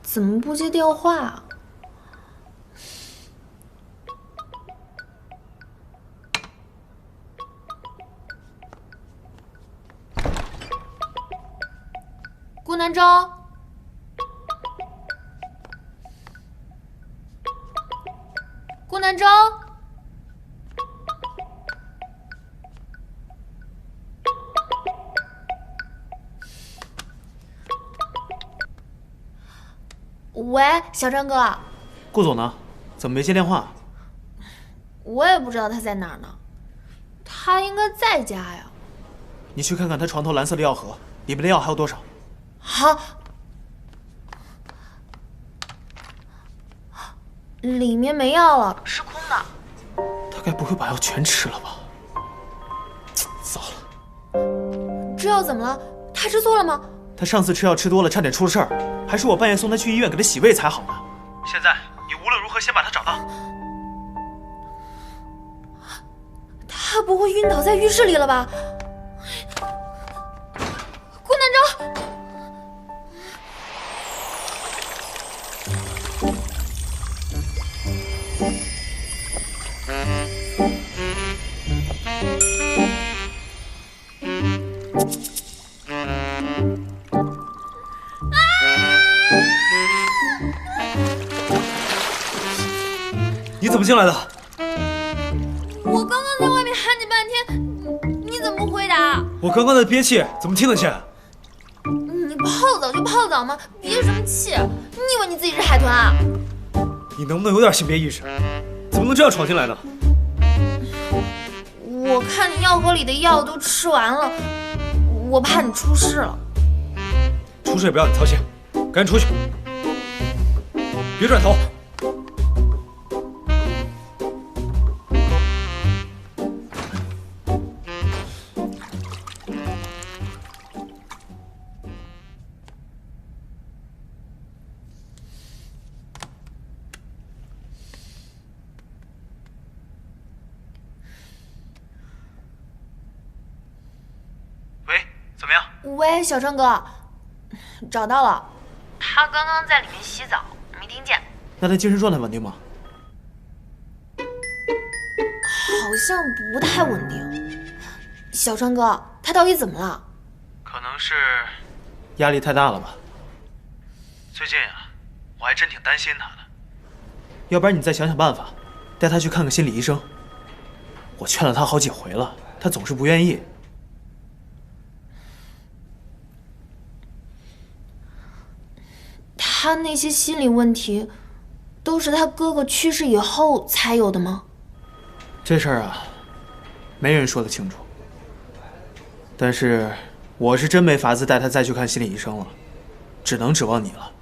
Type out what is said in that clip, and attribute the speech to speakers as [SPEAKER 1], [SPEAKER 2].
[SPEAKER 1] 怎么不接电话啊？顾南舟，顾南舟，喂，小张哥。
[SPEAKER 2] 顾总呢？怎么没接电话？
[SPEAKER 1] 我也不知道他在哪儿呢，他应该在家呀。
[SPEAKER 2] 你去看看他床头蓝色的药盒，里面的药还有多少？
[SPEAKER 1] 好，里面没药了，是空的。
[SPEAKER 2] 他该不会把药全吃了吧？糟了！
[SPEAKER 1] 这药怎么了？他吃错了吗？
[SPEAKER 2] 他上次吃药吃多了，差点出了事儿，还是我半夜送他去医院给他洗胃才好呢。现在你无论如何先把他找到。
[SPEAKER 1] 他不会晕倒在浴室里了吧？顾南舟。
[SPEAKER 2] 你怎么进来的？
[SPEAKER 1] 我刚刚在外面喊你半天，你怎么不回答？
[SPEAKER 2] 我刚刚在憋气，怎么听得见？
[SPEAKER 1] 你泡澡就泡澡嘛，憋什么气？你以为你自己是海豚啊？
[SPEAKER 2] 你能不能有点性别意识？怎么能这样闯进来呢？
[SPEAKER 1] 我看你药盒里的药都吃完了，我怕你出事了。
[SPEAKER 2] 出事也不要你操心，赶紧出去，别转头。怎么样？
[SPEAKER 1] 喂，小张哥，找到了。他刚刚在里面洗澡，没听见。
[SPEAKER 2] 那他精神状态稳定吗？
[SPEAKER 1] 好像不太稳定。小张哥，他到底怎么了？
[SPEAKER 2] 可能是压力太大了吧。最近啊，我还真挺担心他的。要不然你再想想办法，带他去看个心理医生。我劝了他好几回了，他总是不愿意。
[SPEAKER 1] 他那些心理问题，都是他哥哥去世以后才有的吗？
[SPEAKER 2] 这事儿啊，没人说得清楚。但是我是真没法子带他再去看心理医生了，只能指望你了。